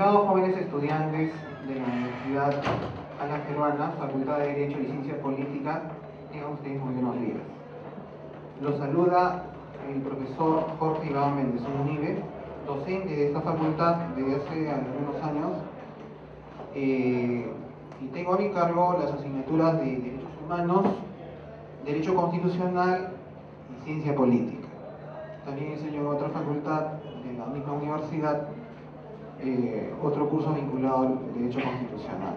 Estimados jóvenes estudiantes de la Universidad Alas Peruanas, Facultad de Derecho y Ciencia Política, tengan ustedes muy buenos días. Los saluda el profesor Jorge Iván Méndez Unive, docente de esta facultad desde hace algunos años, y tengo a mi cargo las asignaturas de Derechos Humanos, Derecho Constitucional y Ciencia Política. También enseño en otra facultad de la misma universidad otro curso vinculado al Derecho Constitucional.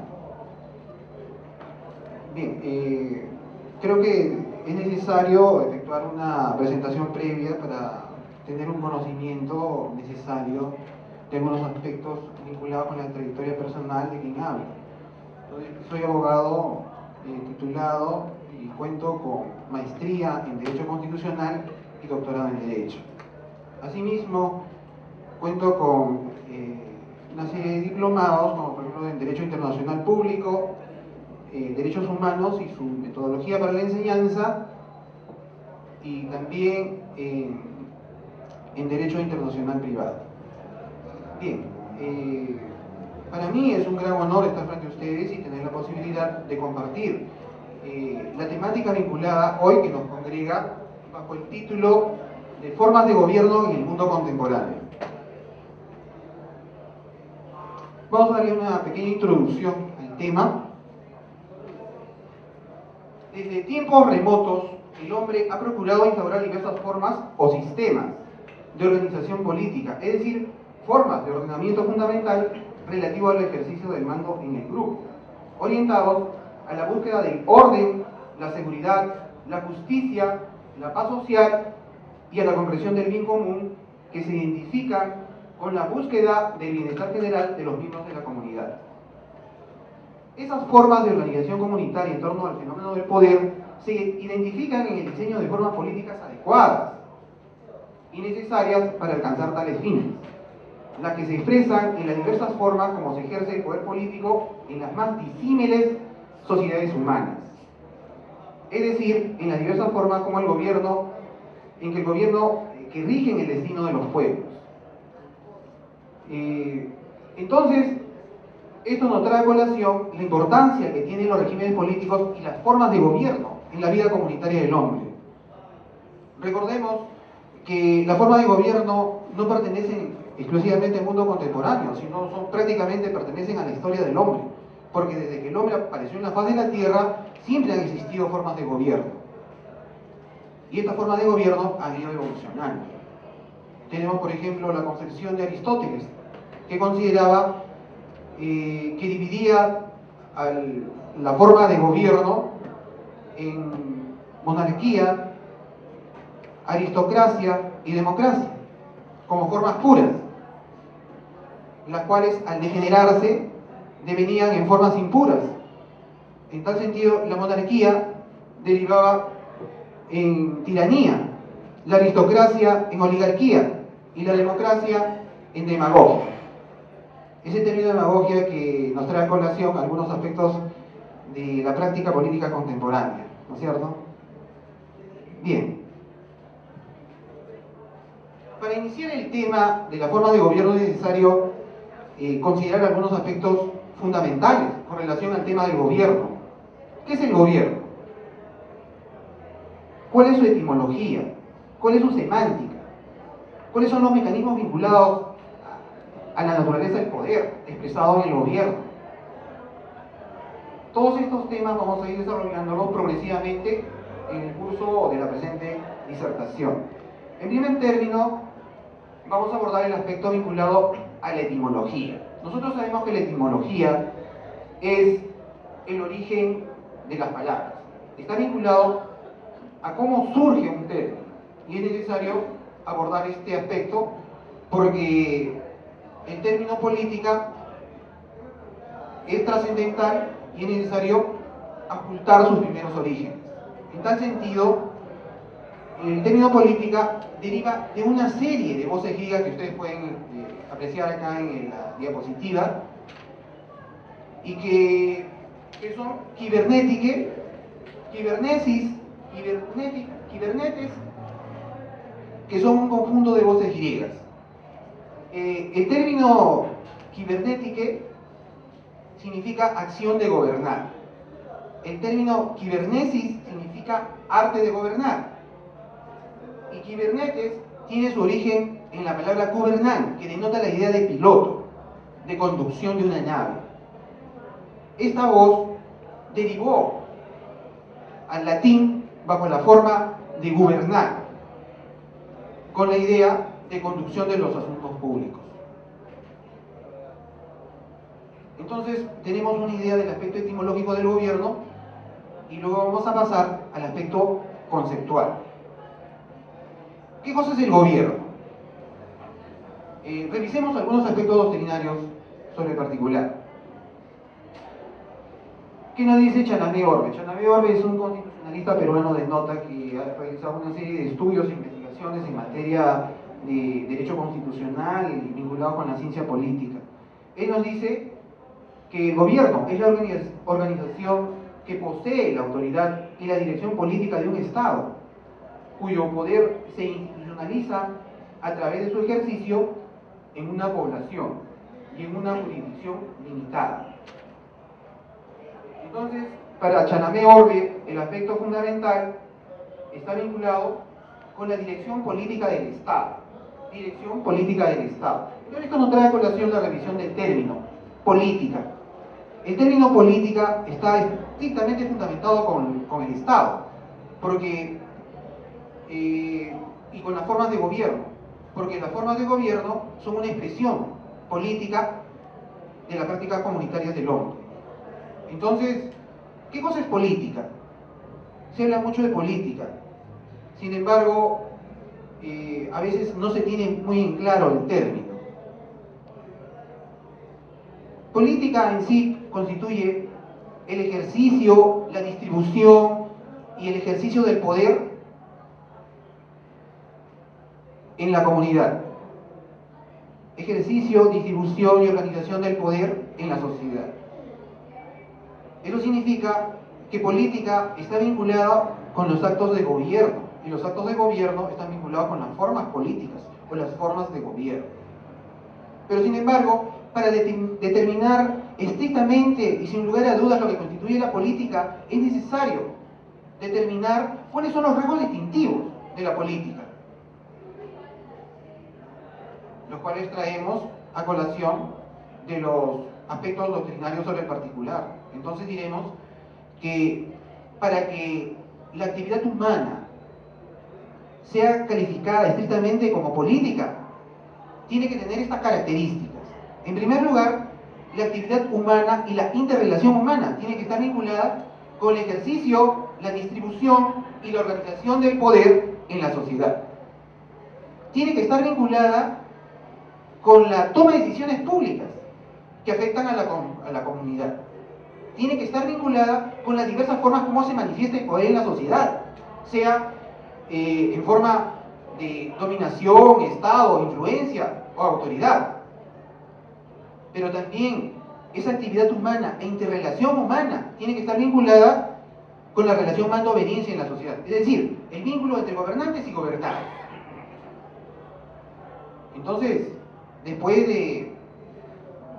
Bien, creo que es necesario efectuar una presentación previa para tener un conocimiento necesario de algunos aspectos vinculados con la trayectoria personal de quien habla. Entonces, soy abogado titulado y cuento con maestría en Derecho Constitucional y doctorado en Derecho. Asimismo, cuento con una serie de diplomados, como por ejemplo en Derecho Internacional Público, Derechos Humanos y su metodología para la enseñanza, y también en Derecho Internacional Privado. Bien, para mí es un gran honor estar frente a ustedes y tener la posibilidad de compartir la temática vinculada hoy que nos congrega bajo el título de Formas de Gobierno en el Mundo Contemporáneo. Vamos a darle una pequeña introducción al tema. Desde tiempos remotos, el hombre ha procurado instaurar diversas formas o sistemas de organización política, es decir, formas de ordenamiento fundamental relativo al ejercicio del mando en el grupo, orientados a la búsqueda del orden, la seguridad, la justicia, la paz social y a la comprensión del bien común, que se identifican con la búsqueda del bienestar general de los miembros de la comunidad. Esas formas de organización comunitaria en torno al fenómeno del poder se identifican en el diseño de formas políticas adecuadas y necesarias para alcanzar tales fines, las que se expresan en las diversas formas como se ejerce el poder político en las más disímiles sociedades humanas. Es decir, en las diversas formas como el gobierno, en que el gobierno que rigen el destino de los pueblos. Entonces, esto nos trae a colación la importancia que tienen los regímenes políticos y las formas de gobierno en la vida comunitaria del hombre. Recordemos que las formas de gobierno no pertenecen exclusivamente al mundo contemporáneo, sino prácticamente pertenecen a la historia del hombre, porque desde que el hombre apareció en la faz de la tierra siempre han existido formas de gobierno, y estas formas de gobierno han ido evolucionando. Tenemos, por ejemplo, la concepción de Aristóteles, que consideraba que dividía la forma de gobierno en monarquía, aristocracia y democracia, como formas puras, las cuales al degenerarse devenían en formas impuras. En tal sentido, la monarquía derivaba en tiranía, la aristocracia en oligarquía y la democracia en demagogia. Ese término de demagogia que nos trae a colación algunos aspectos de la práctica política contemporánea, ¿no es cierto? Bien. Para iniciar el tema de la forma de gobierno es necesario considerar algunos aspectos fundamentales con relación al tema del gobierno. ¿Qué es el gobierno? ¿Cuál es su etimología? ¿Cuál es su semántica? ¿Cuáles son los mecanismos vinculados a la naturaleza del poder expresado en el gobierno? Todos estos temas vamos a ir desarrollándolos progresivamente en el curso de la presente disertación. En primer término, vamos a abordar el aspecto vinculado a la etimología. Nosotros sabemos que la etimología es el origen de las palabras. Está vinculado a cómo surge un término, y es necesario abordar este aspecto porque el término política es trascendental y es necesario ocultar sus primeros orígenes. En tal sentido, el término política deriva de una serie de voces griegas que ustedes pueden apreciar acá en la diapositiva, y que son kibernétique, kibernesis, kibernetes, que son un conjunto de voces griegas. El término Kybernetike significa acción de gobernar. El término kibernesis significa arte de gobernar. Y Kubernetes tiene su origen en la palabra kubernan, que denota la idea de piloto, de conducción de una nave. Esta voz derivó al latín bajo la forma de gobernar, con la idea de conducción de los asuntos públicos. Entonces tenemos una idea del aspecto etimológico del gobierno y luego vamos a pasar al aspecto conceptual. ¿Qué cosa es el gobierno? Revisemos algunos aspectos doctrinarios sobre el particular. ¿Qué nos dice Chanamé Orbe? Chanamé Orbe es un constitucionalista peruano de nota que ha realizado una serie de estudios e investigaciones en materia de derecho constitucional vinculado con la ciencia política. Él nos dice que el gobierno es la organización que posee la autoridad y la dirección política de un Estado, cuyo poder se institucionaliza a través de su ejercicio en una población y en una jurisdicción limitada. Entonces, para Chanamé Orbe, el aspecto fundamental está vinculado con la dirección política del Estado. Dirección política del Estado. Entonces, esto nos trae a colación la revisión del término política. El término política está estrictamente fundamentado con el Estado, porque y con las formas de gobierno, porque las formas de gobierno son una expresión política de las prácticas comunitarias del hombre. Entonces, ¿qué cosa es política? Se habla mucho de política, sin embargo, a veces no se tiene muy en claro el término. Política en sí constituye el ejercicio, la distribución y el ejercicio del poder en la comunidad. Ejercicio, distribución y organización del poder en la sociedad. Eso significa que política está vinculada con los actos de gobierno, y los actos de gobierno están vinculados con las formas políticas o las formas de gobierno. Pero sin embargo, para determinar estrictamente y sin lugar a dudas lo que constituye la política, es necesario determinar cuáles son los rasgos distintivos de la política, los cuales traemos a colación de los aspectos doctrinarios sobre el particular. Entonces diremos que para que la actividad humana sea calificada estrictamente como política, tiene que tener estas características. En primer lugar, la actividad humana y la interrelación humana tiene que estar vinculada con el ejercicio, la distribución y la organización del poder en la sociedad. Tiene que estar vinculada con la toma de decisiones públicas que afectan a la comunidad. Tiene que estar vinculada con las diversas formas como se manifiesta el poder en la sociedad, sea en forma de dominación, Estado, influencia o autoridad. Pero también esa actividad humana e interrelación humana tiene que estar vinculada con la relación mando-obediencia en la sociedad. Es decir, el vínculo entre gobernantes y gobernados. Entonces, después de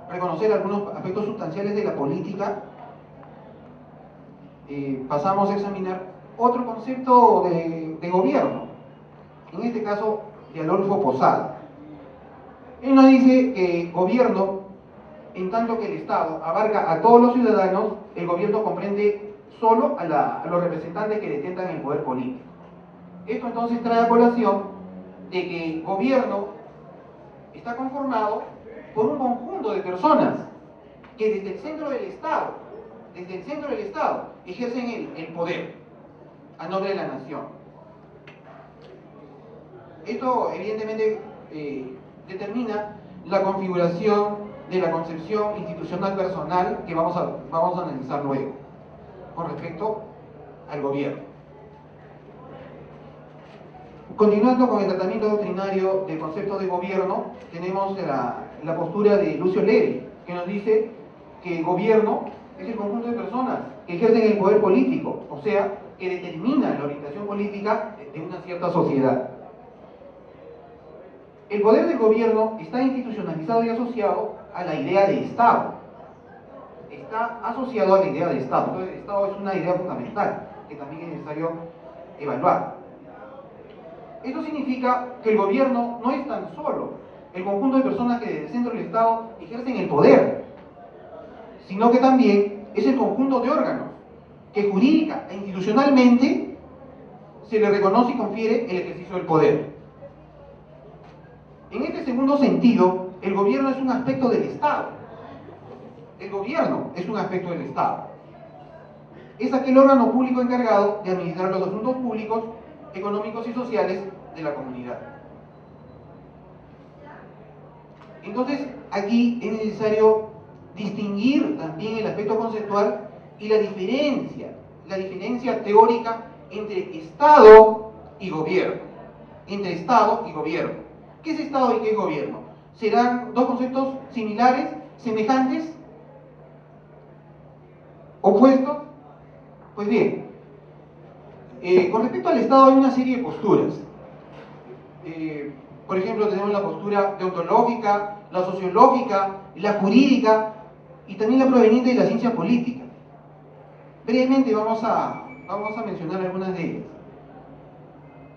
reconocer algunos aspectos sustanciales de la política, pasamos a examinar otro concepto de gobierno, en este caso de Adolfo Posada. Él nos dice que gobierno, en tanto que el Estado abarca a todos los ciudadanos, el gobierno comprende solo a los representantes que detentan el poder político. Esto entonces trae a colación de que gobierno está conformado por un conjunto de personas que desde el centro del Estado, ejercen el poder a nombre de la nación. Esto evidentemente determina la configuración de la concepción institucional personal que vamos a analizar luego con respecto al gobierno. Continuando con el tratamiento doctrinario del concepto de gobierno, tenemos la postura de Lucio Levi, que nos dice que el gobierno es el conjunto de personas que ejercen el poder político, o sea, que determinan la orientación política de una cierta sociedad. El poder del gobierno está institucionalizado y asociado a la idea de Estado. Está asociado a la idea de Estado. Entonces, el Estado es una idea fundamental que también es necesario evaluar. Esto significa que el gobierno no es tan solo el conjunto de personas que desde el centro del Estado ejercen el poder, sino que también es el conjunto de órganos que jurídica e institucionalmente se le reconoce y confiere el ejercicio del poder. En este segundo sentido, el gobierno es un aspecto del Estado. El gobierno es un aspecto del Estado. Es aquel órgano público encargado de administrar los asuntos públicos, económicos y sociales de la comunidad. Entonces, aquí es necesario distinguir también el aspecto conceptual y la diferencia teórica entre Estado y gobierno. Entre Estado y gobierno. ¿Qué es Estado y qué es gobierno? ¿Serán dos conceptos similares, semejantes, opuestos? Pues bien, con respecto al Estado hay una serie de posturas. Por ejemplo, tenemos la postura deontológica, la sociológica, la jurídica y también la proveniente de la ciencia política. Brevemente vamos a mencionar algunas de ellas.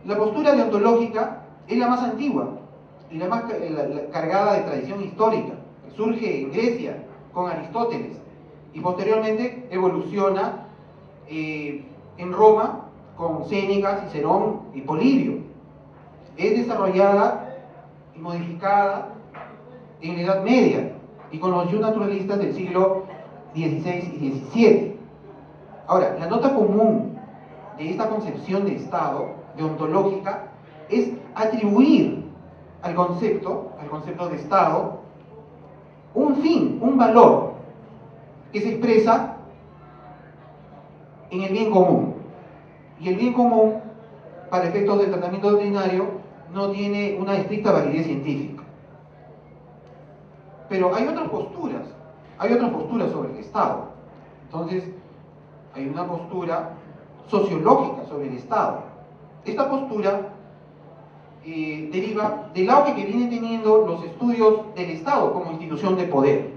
La postura deontológica es la más antigua y la más cargada de tradición histórica, que surge en Grecia con Aristóteles y posteriormente evoluciona en Roma con Séneca, Cicerón y Polibio. Es desarrollada y modificada en la Edad Media y con los naturalistas del siglo XVI y XVII. Ahora, la nota común de esta concepción de Estado deontológica es atribuir al concepto de Estado un fin, un valor que se expresa en el bien común. Y el bien común, para efectos del tratamiento doctrinario, no tiene una estricta validez científica. Pero hay otras posturas sobre el Estado. Entonces, hay una postura sociológica sobre el Estado. Esta postura deriva del auge que vienen teniendo los estudios del Estado como institución de poder.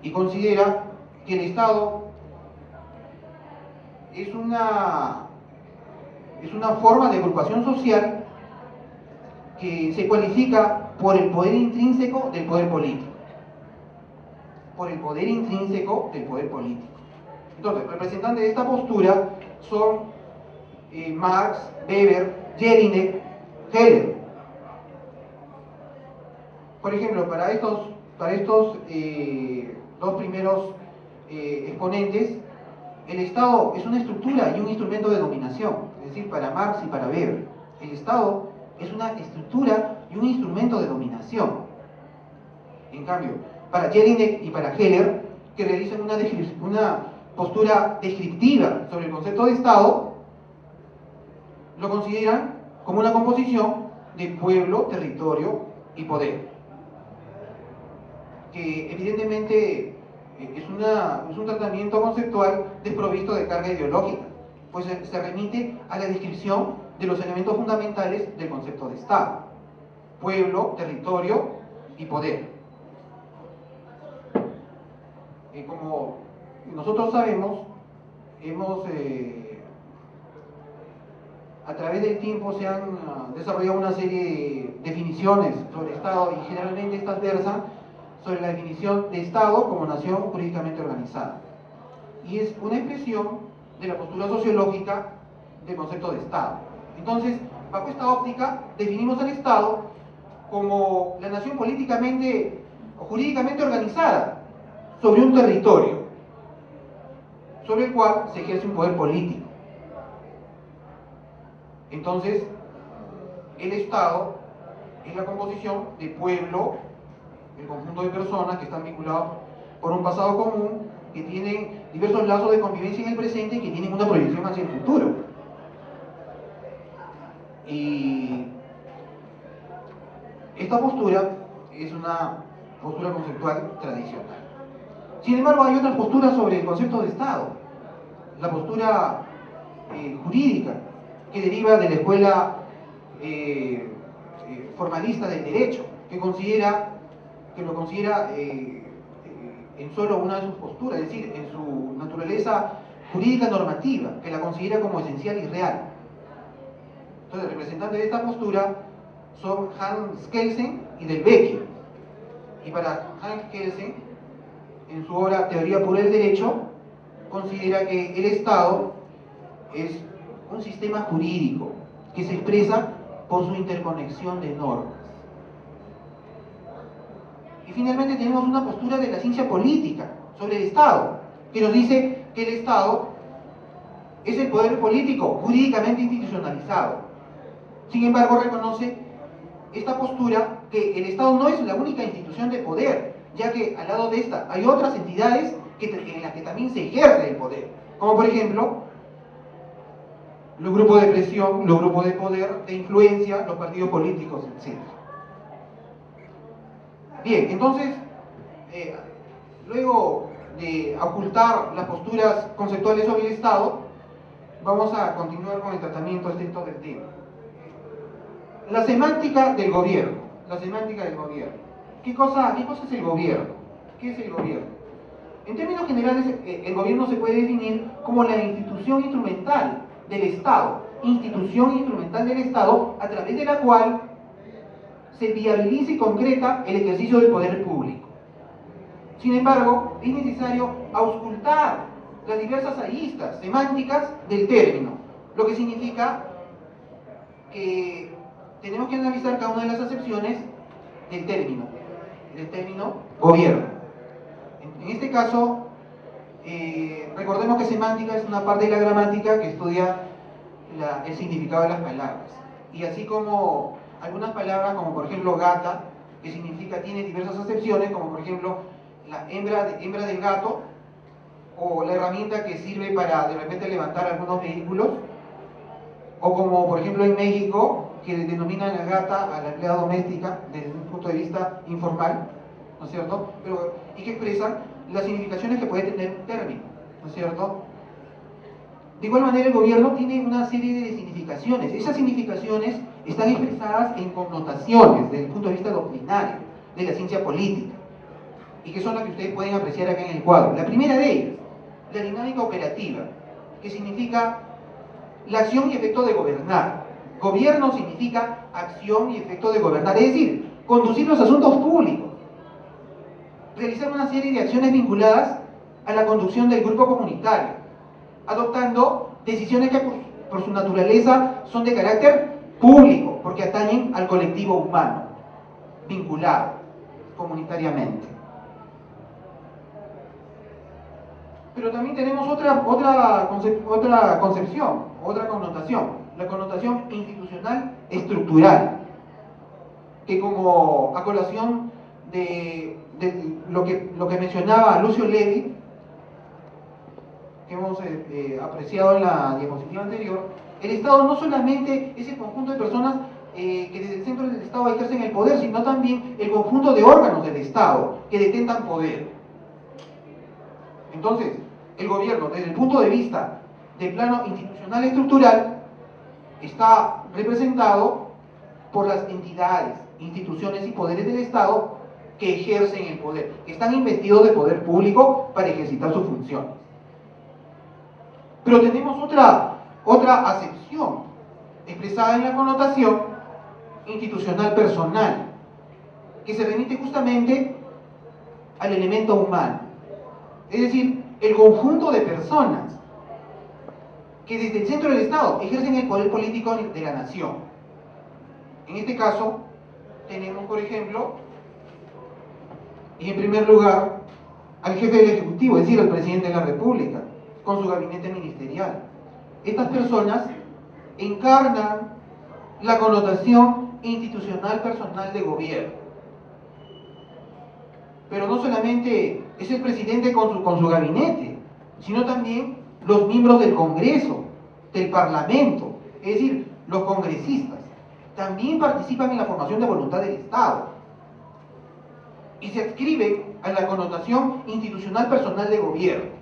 Y considera que el Estado es una forma de agrupación social que se cualifica por el poder intrínseco del poder político. Por el poder intrínseco del poder político. Entonces, representantes de esta postura son Marx, Weber, Jelinek, Heller. Por ejemplo, para estos dos primeros exponentes, el Estado es una estructura y un instrumento de dominación. Es decir, para Marx y para Weber, el Estado es una estructura y un instrumento de dominación. En cambio, para Jelinek y para Heller, que realizan una postura descriptiva sobre el concepto de Estado, lo consideran como una composición de pueblo, territorio y poder, que evidentemente es un tratamiento conceptual desprovisto de carga ideológica, pues se remite a la descripción de los elementos fundamentales del concepto de Estado: pueblo, territorio y poder. Como nosotros sabemos, a través del tiempo se han desarrollado una serie de definiciones sobre Estado, y generalmente estas versan sobre la definición de Estado como nación jurídicamente organizada. Y es una expresión de la postura sociológica del concepto de Estado. Entonces, bajo esta óptica, definimos al Estado como la nación políticamente o jurídicamente organizada sobre un territorio, sobre el cual se ejerce un poder político. Entonces, el Estado es la composición de pueblo, el conjunto de personas que están vinculados por un pasado común, que tienen diversos lazos de convivencia en el presente y que tienen una proyección hacia el futuro. Y esta postura es una postura conceptual tradicional. Sin embargo, hay otras posturas sobre el concepto de Estado. La postura jurídica, que deriva de la escuela formalista del derecho, que considera que lo considera en solo una de sus posturas, es decir, en su naturaleza jurídica normativa, que la considera como esencial y real. Entonces, representantes de esta postura son Hans Kelsen y Del Vecchio. Y para Hans Kelsen, en su obra Teoría pura del Derecho, considera que el Estado es un sistema jurídico que se expresa por su interconexión de normas. Y finalmente tenemos una postura de la ciencia política sobre el Estado, que nos dice que el Estado es el poder político jurídicamente institucionalizado. Sin embargo, reconoce esta postura que el Estado no es la única institución de poder, ya que al lado de esta hay otras entidades en las que también se ejerce el poder, como por ejemplo los grupos de presión, los grupos de poder, de influencia, los partidos políticos, etc. Bien, entonces, luego de ocultar las posturas conceptuales sobre el Estado, vamos a continuar con el tratamiento estricto del tema. La semántica del gobierno. La semántica del gobierno. ¿Qué cosa es el gobierno? ¿Qué es el gobierno? En términos generales, el gobierno se puede definir como la institución instrumental del Estado, institución instrumental del Estado a través de la cual se viabiliza y concreta el ejercicio del poder público. Sin embargo, es necesario auscultar las diversas aristas semánticas del término, lo que significa que tenemos que analizar cada una de las acepciones del término gobierno. En este caso, recordemos que semántica es una parte de la gramática que estudia el significado de las palabras. Y así como algunas palabras, como por ejemplo gata, que significa, tiene diversas acepciones, como por ejemplo la hembra del gato, o la herramienta que sirve para de repente levantar algunos vehículos, o como por ejemplo en México, que denominan a la gata a la empleada doméstica desde un punto de vista informal, ¿no es cierto? Y que expresan las significaciones que puede tener un término, ¿no es cierto? De igual manera, el gobierno tiene una serie de significaciones. Esas significaciones están expresadas en connotaciones desde el punto de vista doctrinario, de la ciencia política, y que son las que ustedes pueden apreciar acá en el cuadro. La primera de ellas, la dinámica operativa, que significa la acción y efecto de gobernar. Gobierno significa acción y efecto de gobernar, es decir, conducir los asuntos públicos, realizar una serie de acciones vinculadas a la conducción del grupo comunitario, adoptando decisiones que por su naturaleza son de carácter público, porque atañen al colectivo humano, vinculado comunitariamente. Pero también tenemos otra concepción, otra connotación, la connotación institucional estructural, que como a colación de lo que mencionaba Lucio Levi, que hemos apreciado en la diapositiva anterior, el Estado no solamente es el conjunto de personas que desde el centro del Estado ejercen el poder, sino también el conjunto de órganos del Estado que detentan poder. Entonces, el gobierno, desde el punto de vista del plano institucional estructural, está representado por las entidades, instituciones y poderes del Estado que ejercen el poder, que están investidos de poder público para ejercitar sus funciones. Pero tenemos otra acepción expresada en la connotación institucional personal, que se remite justamente al elemento humano, es decir, el conjunto de personas que desde el centro del Estado ejercen el poder político de la nación. En este caso, tenemos, por ejemplo, y en primer lugar, al jefe del Ejecutivo, es decir, al presidente de la República, con su gabinete ministerial. Estas personas encarnan la connotación institucional personal de gobierno. Pero no solamente es el presidente con su gabinete, sino también los miembros del Congreso, del Parlamento, es decir, los congresistas, también participan en la formación de voluntad del Estado y se adscriben a la connotación institucional personal de gobierno.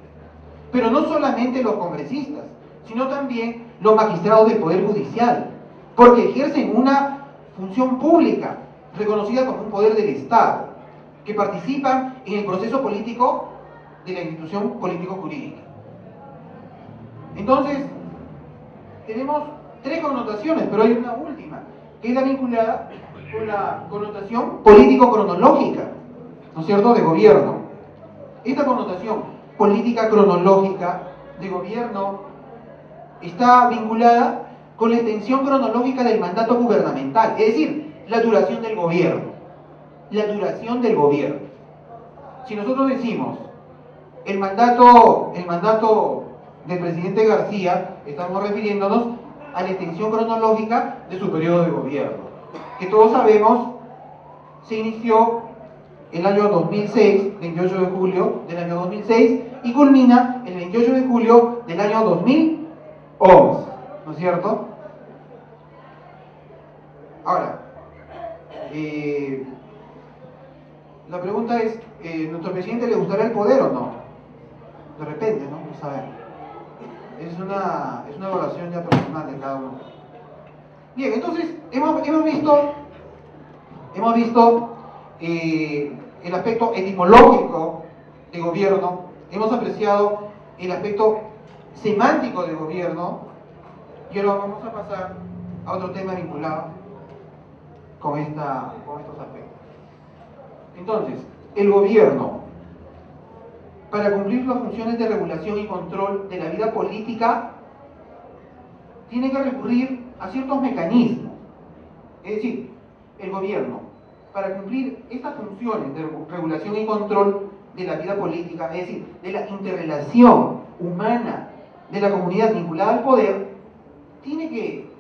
Pero no solamente los congresistas, sino también los magistrados del Poder Judicial, porque ejercen una función pública reconocida como un poder del Estado. que participan en el proceso político de la institución político-jurídica. Entonces, tenemos tres connotaciones, pero hay una última, que es la vinculada con la connotación político-cronológica, ¿no es cierto?, de gobierno. Esta connotación política cronológica de gobierno está vinculada con la extensión cronológica del mandato gubernamental, es decir, la duración del gobierno. La duración del gobierno. Si nosotros decimos el mandato del presidente García, estamos refiriéndonos a la extensión cronológica de su periodo de gobierno, que todos sabemos se inició el año 2006, 28 de julio del año 2006, y culmina el 28 de julio del año 2011, ¿no es cierto? Ahora, la pregunta es, ¿nuestro presidente le gustará el poder o no? De repente, ¿no? Vamos a ver. Es una evaluación ya personal de cada uno. Bien, entonces, hemos visto el aspecto etimológico de gobierno, hemos apreciado el aspecto semántico de gobierno, y ahora vamos a pasar a otro tema vinculado con estos aspectos. Entonces, el gobierno, para cumplir las funciones de regulación y control de la vida política, tiene que recurrir a ciertos mecanismos. Es decir, el gobierno, para cumplir estas funciones de regulación y control de la vida política, es decir, de la interrelación humana de la comunidad vinculada al poder, tiene que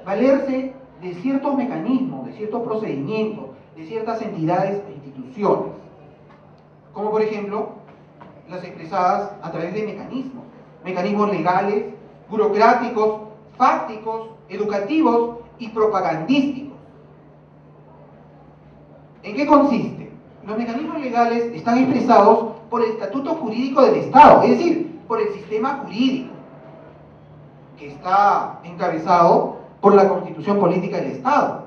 valerse de ciertos mecanismos, de ciertos procedimientos, de ciertas entidades e instituciones, como por ejemplo las expresadas a través de mecanismos legales, burocráticos, fácticos, educativos y propagandísticos. ¿En qué consiste? Los mecanismos legales están expresados por el estatuto jurídico del Estado, es decir, por el sistema jurídico, que está encabezado por la Constitución Política del Estado,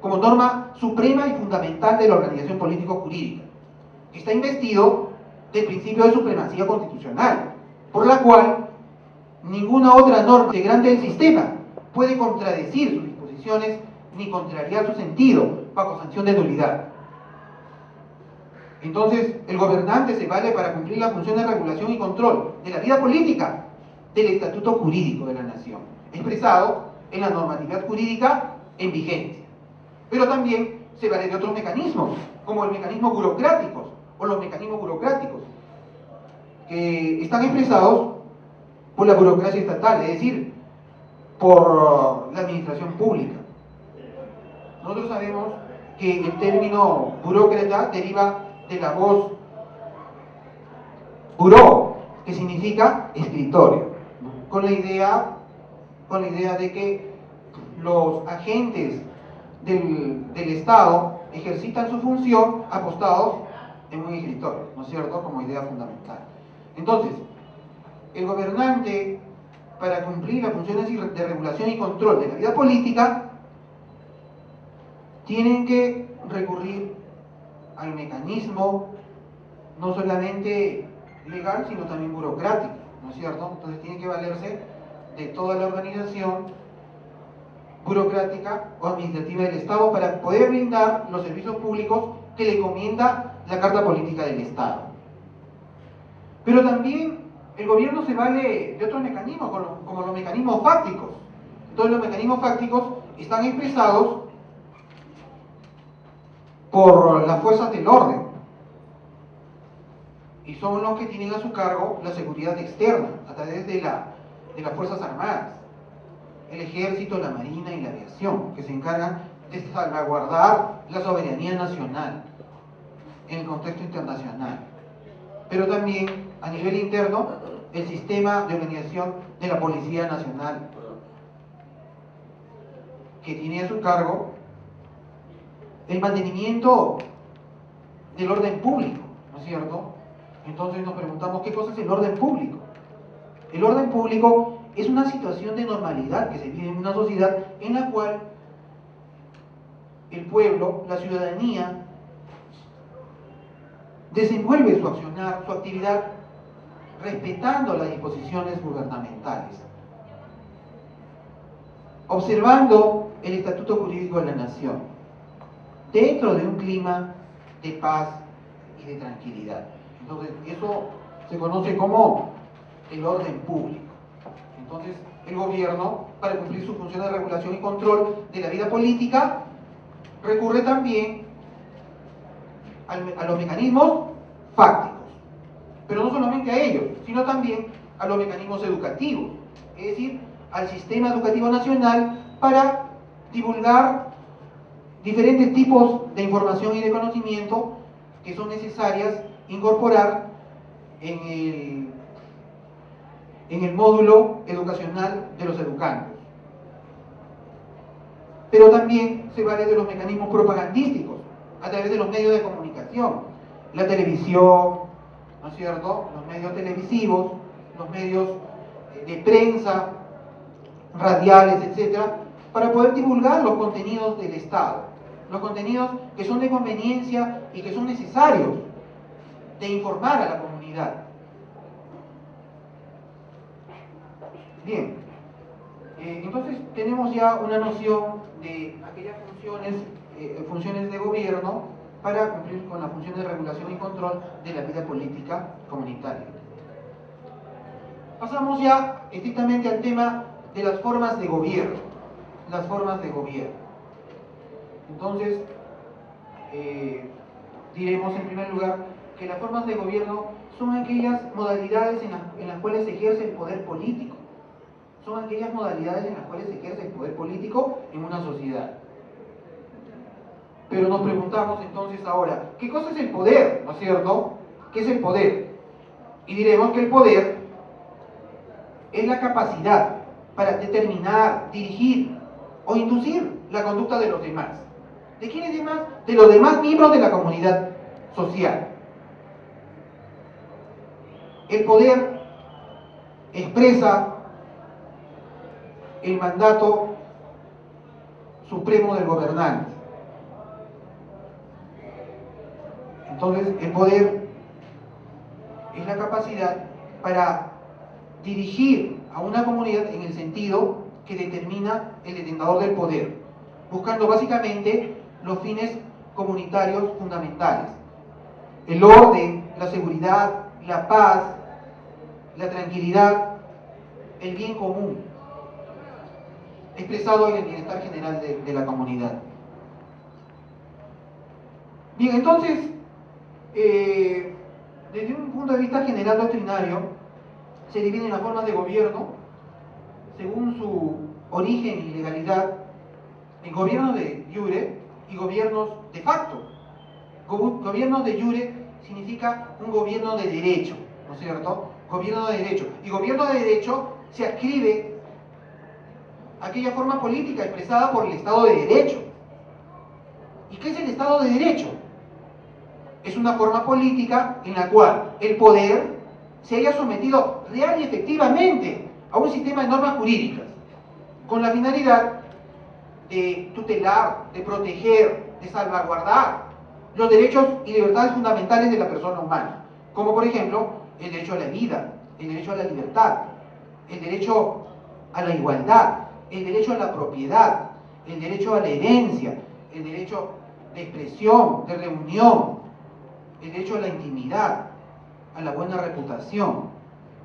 como norma suprema y fundamental de la organización político-jurídica, que está investido del principio de supremacía constitucional, por la cual ninguna otra norma integrante del sistema puede contradecir sus disposiciones ni contrariar su sentido bajo sanción de nulidad. Entonces, el gobernante se vale para cumplir las funciones de regulación y control de la vida política del estatuto jurídico de la nación, expresado en la normatividad jurídica en vigencia. Pero también se vale de otros mecanismos, como los mecanismos burocráticos, que están expresados por la burocracia estatal, es decir, por la administración pública. Nosotros sabemos que el término burócrata deriva de la voz buró, que significa escritorio, ¿no? con la idea de que los agentes del Estado ejercitan su función apostados en un escritorio, ¿no es cierto?, como idea fundamental. Entonces, el gobernante, para cumplir las funciones de regulación y control de la vida política, tienen que recurrir al mecanismo no solamente legal, sino también burocrático, ¿no es cierto? Entonces tienen que valerse de toda la organización burocrática o administrativa del Estado para poder brindar los servicios públicos que le encomienda la Carta Política del Estado. Pero también el gobierno se vale de otros mecanismos, como los mecanismos fácticos. Todos los mecanismos fácticos están expresados por las fuerzas del orden y son los que tienen a su cargo la seguridad externa a través de las Fuerzas Armadas, el Ejército, la Marina y la Aviación, que se encargan de salvaguardar la soberanía nacional en el contexto internacional. Pero también a nivel interno, el sistema de organización de la Policía Nacional, que tiene a su cargo el mantenimiento del orden público, ¿no es cierto? Entonces nos preguntamos, ¿qué cosa es el orden público? El orden público es una situación de normalidad que se vive en una sociedad en la cual el pueblo, la ciudadanía, desenvuelve su accionar, su actividad, respetando las disposiciones gubernamentales, observando el estatuto jurídico de la nación, dentro de un clima de paz y de tranquilidad. Entonces, eso se conoce como el orden público. Entonces, el gobierno, para cumplir su función de regulación y control de la vida política, recurre también a los mecanismos fácticos, pero no solamente a ellos, sino también a los mecanismos educativos, es decir, al sistema educativo nacional, para divulgar diferentes tipos de información y de conocimiento que son necesarias incorporar en el módulo educacional de los educandos. Pero también se vale de los mecanismos propagandísticos a través de los medios de comunicación, la televisión, ¿no es cierto?, los medios televisivos, los medios de prensa, radiales, etcétera, para poder divulgar los contenidos del Estado, los contenidos que son de conveniencia y que son necesarios de informar a la comunidad. Bien, entonces tenemos ya una noción de aquellas funciones de gobierno para cumplir con la función de regulación y control de la vida política comunitaria. Pasamos ya estrictamente al tema de las formas de gobierno. Las formas de gobierno. Entonces, diremos en primer lugar que las formas de gobierno son aquellas modalidades en las cuales se ejerce el poder político. Son aquellas modalidades en las cuales se ejerce el poder político en una sociedad. Pero nos preguntamos entonces ahora, ¿qué cosa es el poder? ¿No es cierto? ¿Qué es el poder? Y diremos que el poder es la capacidad para determinar, dirigir o inducir la conducta de los demás. ¿De quiénes demás? De los demás miembros de la comunidad social. El poder expresa el mandato supremo del gobernante. Entonces, el poder es la capacidad para dirigir a una comunidad en el sentido que determina el detentador del poder, buscando básicamente los fines comunitarios fundamentales: el orden, la seguridad, la paz, la tranquilidad, el bien común, expresado en el bienestar general de la comunidad. Bien, entonces, desde un punto de vista general doctrinario, se dividen las formas de gobierno según su origen y legalidad en gobiernos de jure y gobiernos de facto. Gobiernos de jure significa un gobierno de derecho, ¿no es cierto? Gobierno de derecho. Y gobierno de derecho se adscribe a aquella forma política expresada por el Estado de Derecho. ¿Y qué es el Estado de Derecho? Es una forma política en la cual el poder se haya sometido real y efectivamente a un sistema de normas jurídicas, con la finalidad de tutelar, de proteger, de salvaguardar los derechos y libertades fundamentales de la persona humana, como por ejemplo el derecho a la vida, el derecho a la libertad, el derecho a la igualdad, el derecho a la propiedad, el derecho a la herencia, el derecho de expresión, de reunión, el derecho a la intimidad, a la buena reputación,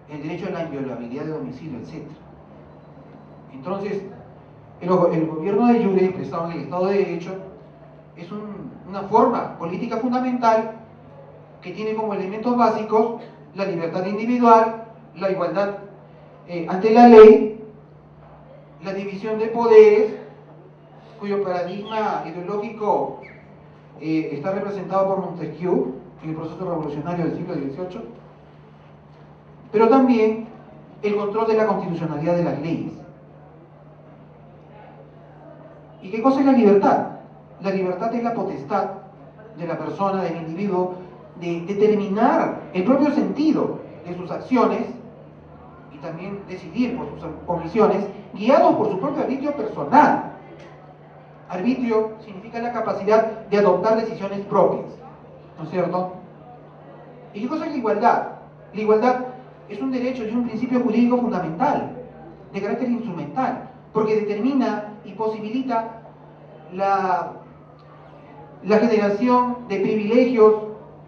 el derecho a la inviolabilidad de domicilio, etc. Entonces, el gobierno de jure, expresado en el Estado de Derecho, es una forma política fundamental que tiene como elementos básicos la libertad individual, la igualdad ante la ley, la división de poderes, cuyo paradigma ideológico está representado por Montesquieu en el proceso revolucionario del siglo XVIII, pero también el control de la constitucionalidad de las leyes. ¿Y qué cosa es la libertad? La libertad es la potestad de la persona, del individuo, de determinar el propio sentido de sus acciones y también decidir por sus omisiones, guiados por su propio arbitrio personal. Arbitrio significa la capacidad de adoptar decisiones propias, ¿no es cierto? ¿Y qué cosa es la igualdad? La igualdad es un derecho y un principio jurídico fundamental, de carácter instrumental, porque determina y posibilita la generación de privilegios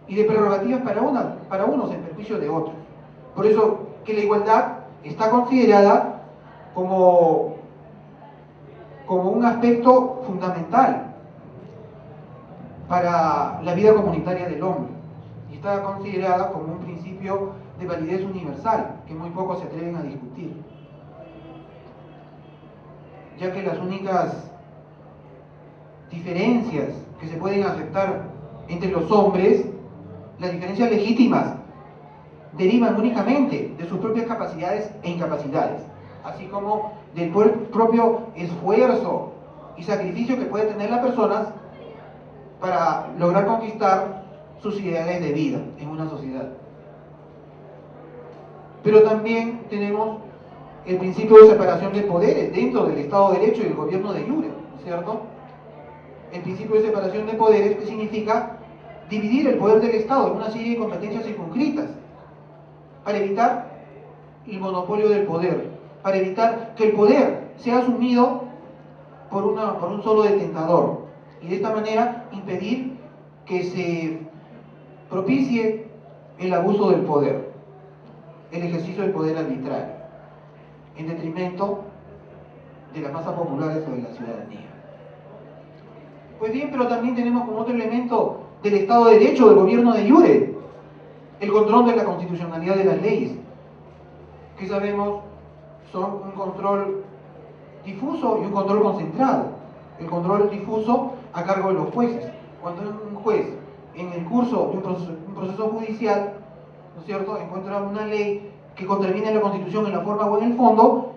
y de prerrogativas para unos en perjuicio de otros. Por eso que la igualdad está considerada como un aspecto fundamental para la vida comunitaria del hombre, y está considerada como un principio de validez universal que muy pocos se atreven a discutir, ya que las únicas diferencias que se pueden aceptar entre los hombres, las diferencias legítimas, derivan únicamente de sus propias capacidades e incapacidades, así como del propio esfuerzo y sacrificio que puede tener las personas para lograr conquistar sus ideales de vida en una sociedad. Pero también tenemos el principio de separación de poderes dentro del Estado de Derecho y el gobierno de iure, ¿no es cierto? El principio de separación de poderes, que significa dividir el poder del Estado en una serie de competencias circunscritas para evitar el monopolio del poder, para evitar que el poder sea asumido por un solo detentador, y de esta manera impedir que se propicie el abuso del poder, el ejercicio del poder arbitrario, en detrimento de las masas populares o de la ciudadanía. Pues bien, pero también tenemos como otro elemento del Estado de Derecho, del gobierno de iure, el control de la constitucionalidad de las leyes, que sabemos son un control difuso y un control concentrado. El control difuso a cargo de los jueces. Cuando un juez, en el curso de un proceso judicial, ¿no es cierto?, encuentra una ley que contraviene la Constitución en la forma o en el fondo,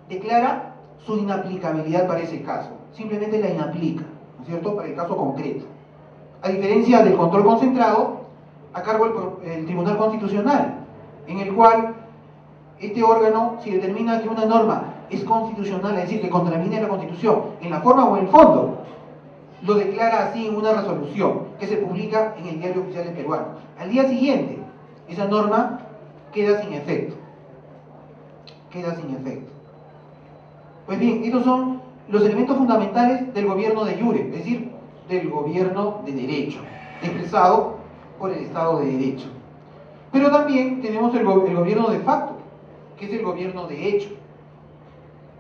declara su inaplicabilidad para ese caso. Simplemente la inaplica, ¿no es cierto?, para el caso concreto. A diferencia del control concentrado a cargo del Tribunal Constitucional, en el cual este órgano, si determina que una norma es constitucional, es decir, que contraviene la Constitución en la forma o en el fondo, lo declara así en una resolución que se publica en el Diario Oficial del Peruano. Al día siguiente, esa norma queda sin efecto. Queda sin efecto. Pues bien, estos son los elementos fundamentales del gobierno de iure, es decir, del gobierno de derecho, expresado por el Estado de Derecho. Pero también tenemos el gobierno de facto, que es el gobierno de hecho,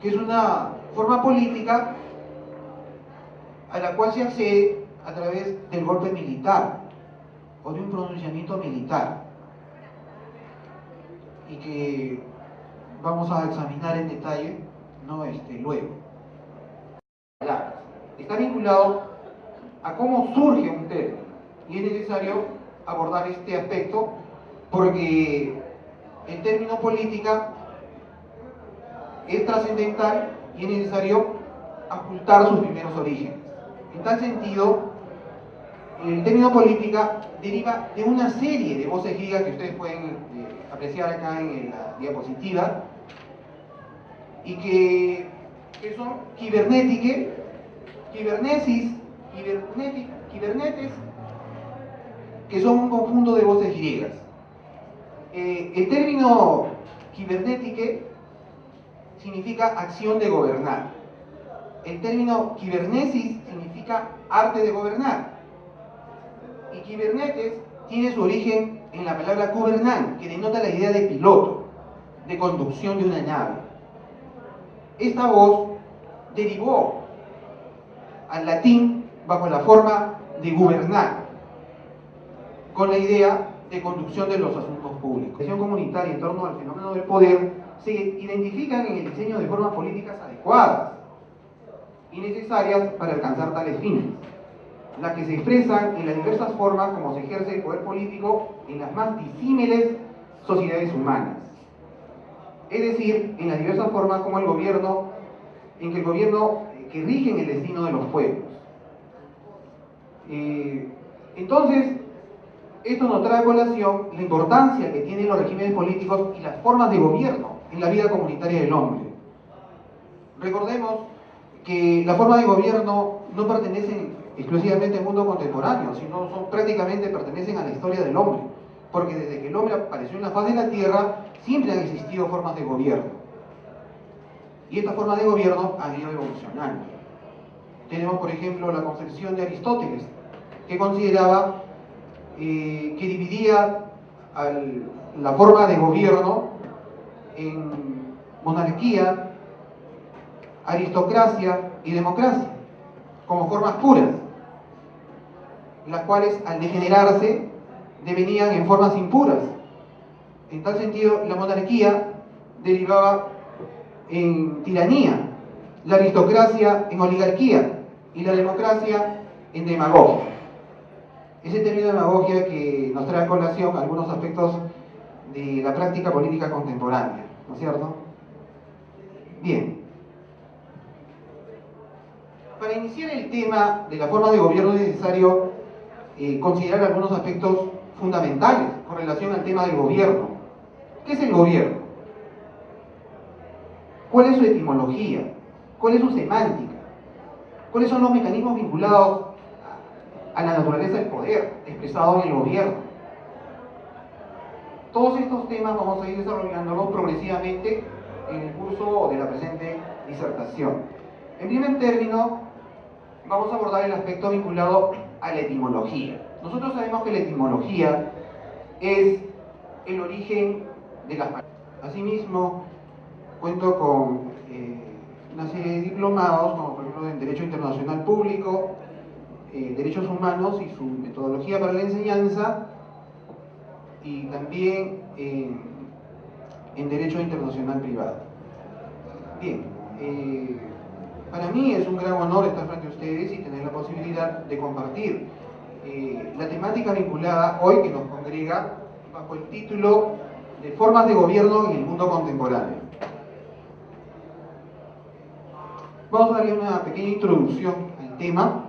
que es una forma política a la cual se accede a través del golpe militar o de un pronunciamiento militar, y que vamos a examinar en detalle, ¿no?, luego. Está vinculado a cómo surge un término, y es necesario abordar este aspecto porque el término política es trascendental y es necesario ocultar sus primeros orígenes. En tal sentido, el término política deriva de una serie de voces griegas que ustedes pueden apreciar acá en la diapositiva, y que son kibernetike, kibernesis, kibernetes, que son un conjunto de voces griegas. El término kibernetike significa acción de gobernar. El término kibernesis significa arte de gobernar. Y kibernetes tiene su origen en la palabra kubernan, que denota la idea de piloto, de conducción de una nave. Esta voz derivó al latín bajo la forma de gobernar, con la idea de conducción de los asuntos públicos. La acción comunitaria en torno al fenómeno del poder se identifican en el diseño de formas políticas adecuadas y necesarias para alcanzar tales fines, las que se expresan en las diversas formas como se ejerce el poder político en las más disímiles sociedades humanas. Es decir, en las diversas formas como el gobierno, en que el gobierno que rigen el destino de los pueblos. Entonces, esto nos trae a colación la importancia que tienen los regímenes políticos y las formas de gobierno en la vida comunitaria del hombre. Recordemos que las formas de gobierno no pertenecen exclusivamente el mundo contemporáneo, sino prácticamente pertenecen a la historia del hombre, porque desde que el hombre apareció en la faz de la Tierra, siempre han existido formas de gobierno. Y estas formas de gobierno han ido evolucionando. Tenemos, por ejemplo, la concepción de Aristóteles, que consideraba que dividía la forma de gobierno en monarquía, aristocracia y democracia, como formas puras, las cuales al degenerarse devenían en formas impuras. En tal sentido, la monarquía derivaba en tiranía, la aristocracia en oligarquía y la democracia en demagogia. Ese término de demagogia que nos trae a colación algunos aspectos de la práctica política contemporánea, ¿no es cierto? Bien. Para iniciar el tema de la forma de gobierno es necesario considerar algunos aspectos fundamentales con relación al tema del gobierno. ¿Qué es el gobierno? ¿Cuál es su etimología? ¿Cuál es su semántica? ¿Cuáles son los mecanismos vinculados a la naturaleza del poder expresado en el gobierno? Todos estos temas vamos a ir desarrollándolos progresivamente en el curso de la presente disertación. En primer término, vamos a abordar el aspecto vinculado a la etimología. Nosotros sabemos que la etimología es el origen de las palabras. Asimismo, cuento con una serie de diplomados, como por ejemplo en Derecho Internacional Público, Derechos Humanos y su metodología para la enseñanza, y también en Derecho Internacional Privado. Bien, para mí es un gran honor estar frente a ustedes y tener la posibilidad de compartir la temática vinculada hoy que nos congrega bajo el título de Formas de Gobierno en el Mundo Contemporáneo. Vamos a darle una pequeña introducción al tema.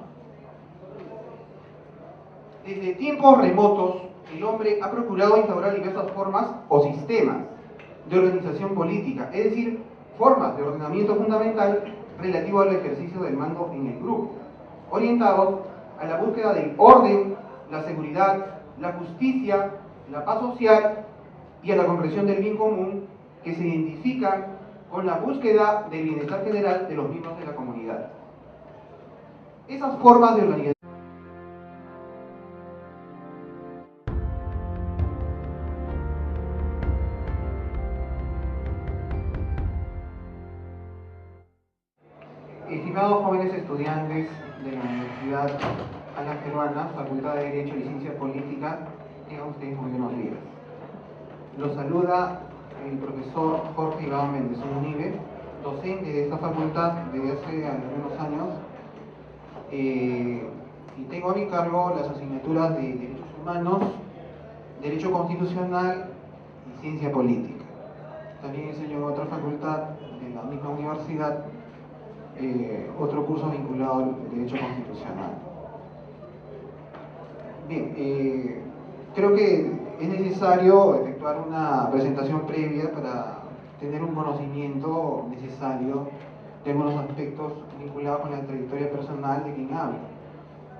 Desde tiempos remotos, el hombre ha procurado instaurar diversas formas o sistemas de organización política, es decir, formas de ordenamiento fundamental relativo al ejercicio del mando en el grupo, orientados a la búsqueda del orden, la seguridad, la justicia, la paz social y a la comprensión del bien común, que se identifican con la búsqueda del bienestar general de los miembros de la comunidad. Esas formas de organización Estimados jóvenes estudiantes de la Universidad Alas Peruanas, Facultad de Derecho y Ciencia Política, tengan ustedes muy buenos días. Los saluda el profesor Jorge Iván Méndez Munive, docente de esta facultad desde hace algunos años, y tengo a mi cargo las asignaturas de Derechos Humanos, Derecho Constitucional y Ciencia Política. También enseño en otra facultad de la misma universidad otro curso vinculado al Derecho Constitucional. Bien, creo que es necesario efectuar una presentación previa para tener un conocimiento necesario de algunos aspectos vinculados con la trayectoria personal de quien habla.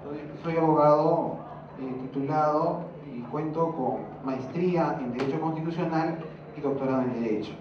Entonces, soy abogado titulado y cuento con maestría en Derecho Constitucional y doctorado en Derecho.